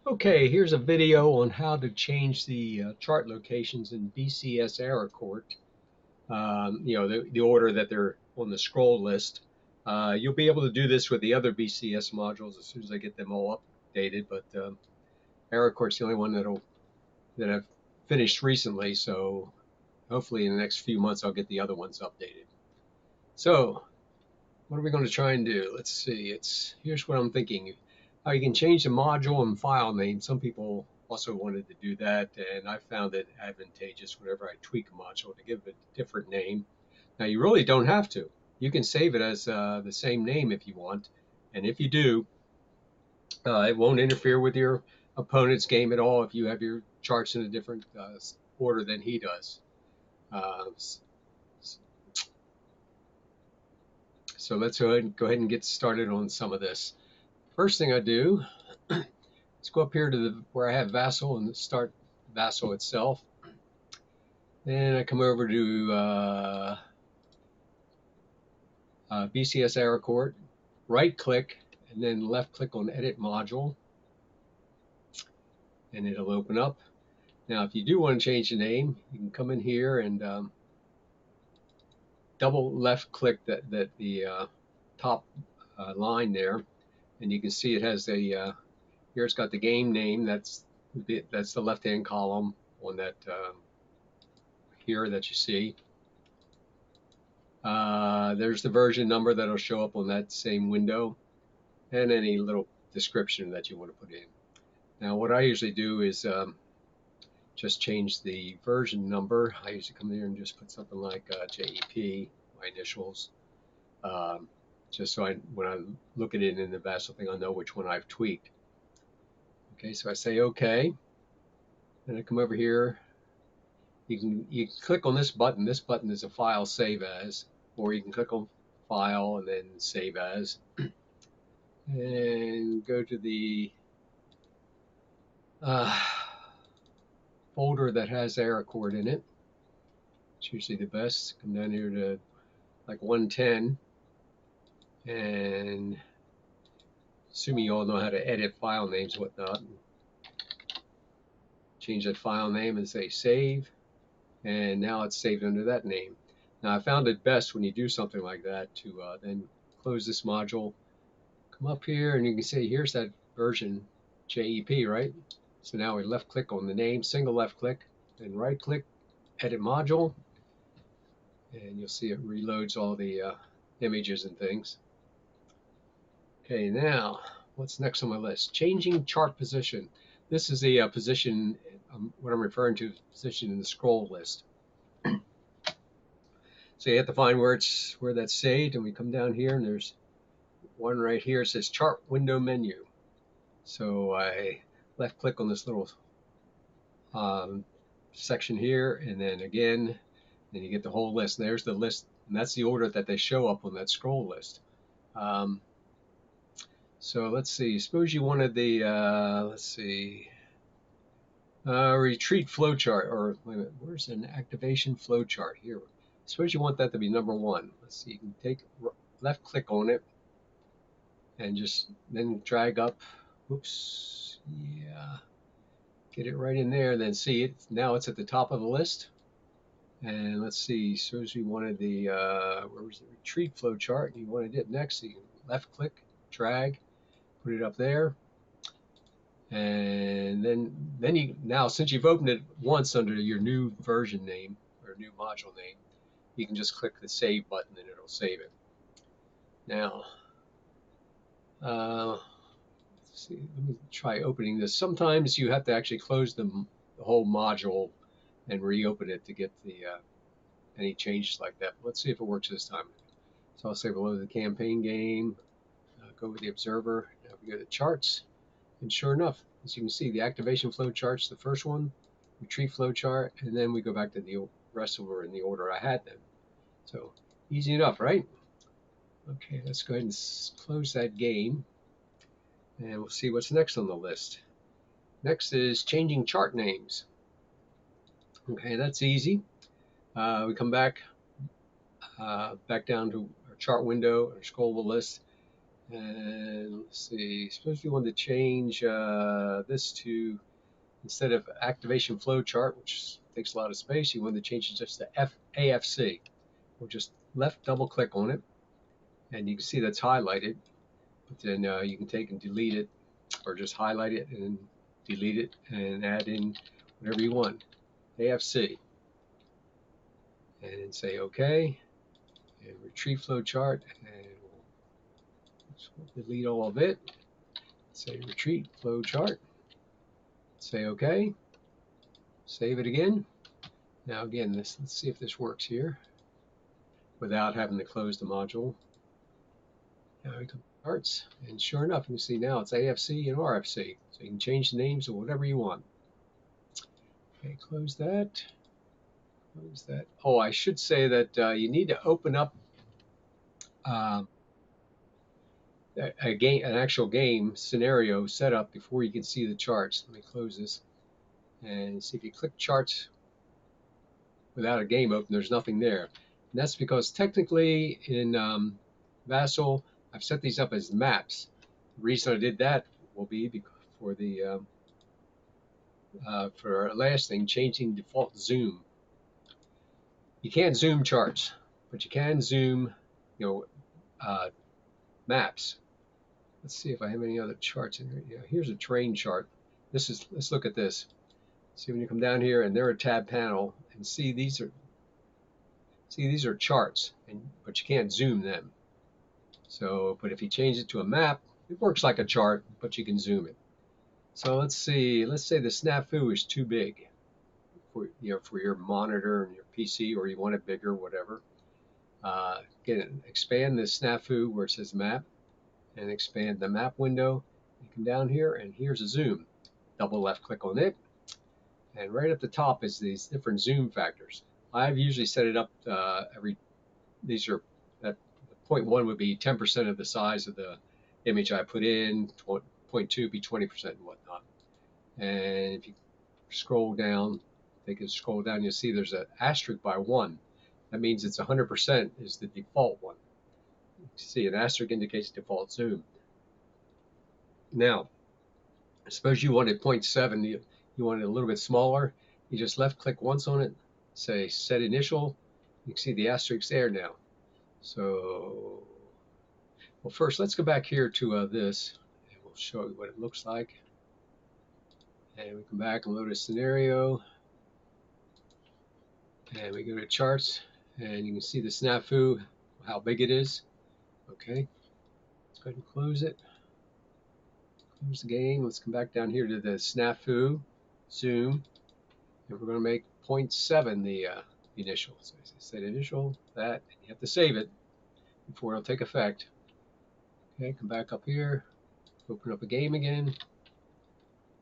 Okay, here's a video on how to change the chart locations in BCS Court. The order that they're on the scroll list. You'll be able to do this with the other BCS modules as soon as I get them all updated, but Court's the only one that I've finished recently, so hopefully in the next few months I'll get the other ones updated. So what are we going to try and do? Let's see. Here's what I'm thinking. How you can change the module and file name. Some people also wanted to do that, and I found it advantageous whenever I tweak a module to give it a different name. Now you really don't have to. You can save it as the same name if you want, and if you do, it won't interfere with your opponent's game at all if you have your charts in a different order than he does. Uh, so let's go ahead and get started on some of this. First thing I do, let's go up here to where I have Vassal and start Vassal itself. Then I come over to BCS Court, right click, and then left click on Edit Module, and it'll open up. Now, if you do want to change the name, you can come in here and double left click the top line there, and you can see it has a here it's got the game name. That's the left-hand column on that here that you see. There's the version number that'll show up on that same window, and any little description that you want to put in. Now, what I usually do is just change the version number. I usually come here and just put something like JEP, my initials, just so when I look at it in the Vassal thing, I'll know which one I've tweaked. Okay, so I say OK, and I come over here. You can click on this button. This button is a file save as, or you can click on file and then save as, and go to the folder that has Court in it. It's usually the best. Come down here to like 110, and assuming you all know how to edit file names and whatnot, change that file name and say save, and now it's saved under that name. Now I found it best when you do something like that to then close this module, come up here, and you can see here's that version JEP, right? So now we left click on the name, single left click, and right click, edit module, and you'll see it reloads all the images and things. Okay, now what's next on my list? Changing chart position. This is the position, what I'm referring to, position in the scroll list. So you have to find where that's saved, and we come down here, and there's one right here. It says Chart Window Menu. So I left click on this little section here, and then again, then you get the whole list. There's the list, and that's the order that they show up on that scroll list. So let's see. Suppose you wanted the retreat flowchart, or wait a minute, where's an activation flowchart here? Suppose you want that to be number 1. Let's see. You can take left click on it and just then drag up. Oops. Yeah. Get it right in there. Then see it. Now it's at the top of the list. And let's see. Suppose we wanted the where was the retreat flowchart? And you wanted it next. So you can left click, drag, put it up there. And then you now, since you've opened it once under your new version name or new module name, you can just click the save button and it'll save it. Now, let's see, let me try opening this. Sometimes you have to actually close the whole module and reopen it to get the any changes like that. Let's see if it works this time. So I'll say below the campaign game, go with the observer. Now we go to charts. And sure enough, as you can see, the activation flow chart's the first one, retreat flow chart, and then we go back to the rest of them in the order I had them. So easy enough, right? Okay, let's go ahead and close that game, and we'll see what's next on the list. Next is changing chart names. Okay, that's easy. We come back down to our chart window, our scrollable list, And let's see, suppose we want to change this to, instead of activation flow chart, which takes a lot of space, you want to change it just to AFC. We'll just left double click on it, and you can see that's highlighted. But then you can take and delete it, or just highlight it and delete it and add in whatever you want, AFC, and say OK, and retrieve flow chart, and we'll delete all of it. Say retreat flow chart, say OK, save it again. Now again, let's see if this works here without having to close the module. Now we come to charts, and sure enough, you can see now it's AFC and RFC, so you can change the names or whatever you want. Okay, close that. Close that. Oh, I should say that you need to open up um, a game, an actual game scenario setup before you can see the charts. Let me close this and see if you click charts without a game open, there's nothing there. And that's because technically in Vassal, I've set these up as maps. The reason I did that will be because for our last thing, changing default zoom. You can't zoom charts, but you can zoom, maps. Let's see if I have any other charts in here. Yeah, here's a terrain chart. Let's look at this. See, when you come down here and they're a tab panel, and see these are charts, but you can't zoom them. So, but if you change it to a map, it works like a chart, but you can zoom it. So let's see. Let's say the snafu is too big for your monitor and your PC, or you want it bigger, whatever. Again, expand the snafu where it says map, and expand the map window. You come down here, and here's a zoom. Double left click on it, and right at the top is these different zoom factors. I've usually set it up these are, that 0.1 would be 10% of the size of the image I put in, 0.2 be 20% and whatnot. And if you scroll down, you'll see there's an asterisk by 1. That means it's 100% is the default one. You see, an asterisk indicates default zoom. Now, suppose you wanted 0.7, you want it a little bit smaller. You just left click once on it, say set initial. You can see the asterisk there now. So, well, first let's go back here to this, and we'll show you what it looks like. And we come back and load a scenario, and we go to charts, and you can see the snafu, how big it is. Okay, let's go ahead and close it. Close the game. Let's come back down here to the snafu, zoom, and we're going to make 0.7 the initial. So I set initial, that, and you have to save it before it'll take effect. Okay, come back up here, open up a game again,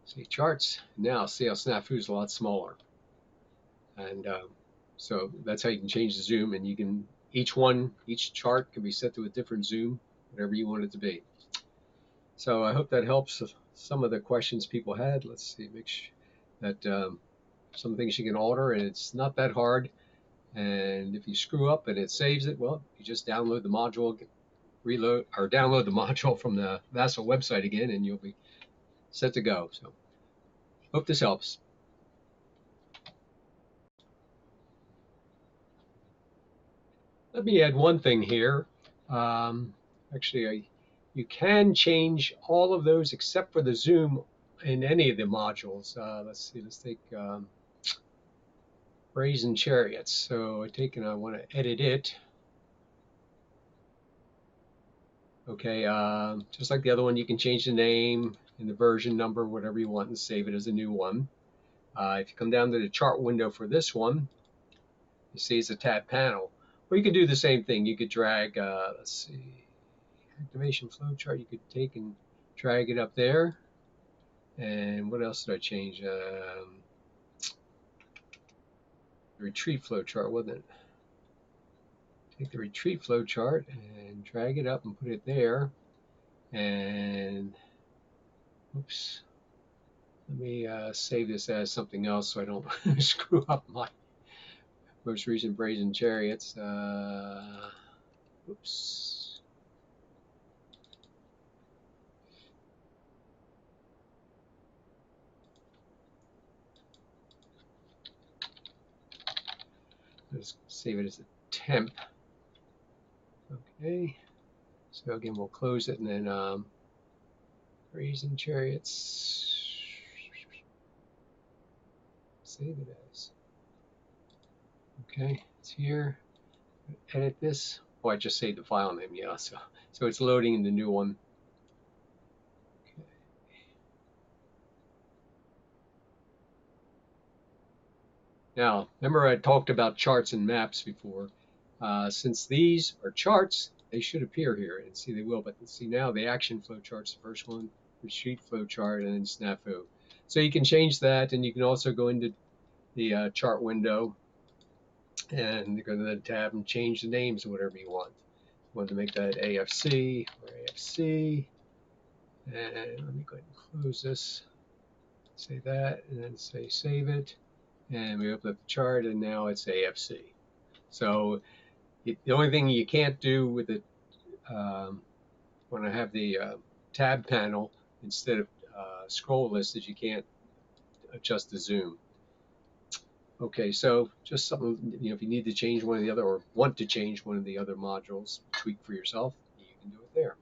see charts. Now see how snafu is a lot smaller. And so that's how you can change the zoom, and you can, each chart can be set to a different zoom, whatever you want it to be. So I hope that helps some of the questions people had. Let's see, make sure that some things you can alter, and it's not that hard. And if you screw up and it saves it, well, you just download the module, reload or download the module from the Vassal website again, and you'll be set to go. So hope this helps. Let me add one thing here. Actually, you can change all of those except for the zoom in any of the modules. Let's see, let's take Brazen Chariots. So I want to edit it. Okay, just like the other one, you can change the name and the version number, whatever you want, and save it as a new one. If you come down to the chart window for this one, you see it's a tab panel. Or you could do the same thing. You could drag, let's see, activation flow chart. You could take and drag it up there. And what else did I change? The retreat flow chart, wasn't it? Take the retreat flow chart and drag it up and put it there. And oops, let me save this as something else so I don't screw up my most recent Brazen Chariots. Oops. Let's save it as a temp. Okay. So again, we'll close it and then Raisin Chariots. Save it as. Okay, it's here. Edit this. Oh, I just saved the file name. Yeah, so it's loading in the new one. Okay. Now, remember I talked about charts and maps before. Since these are charts, they should appear here, and see they will. But see now the action flow chart's the first one, retreat flow chart, and then snafu. So you can change that, and you can also go into the chart window and go to the tab and change the names of whatever you want. You want to make that AFC or AFC, and let me go ahead and close this. Say that, and then say save it, and we open up the chart, and now it's AFC. So the only thing you can't do with it when I have the tab panel instead of scroll list is you can't adjust the zoom. Okay, so just something, if you need to change one of the other or want to change one of the other modules, tweak for yourself, you can do it there.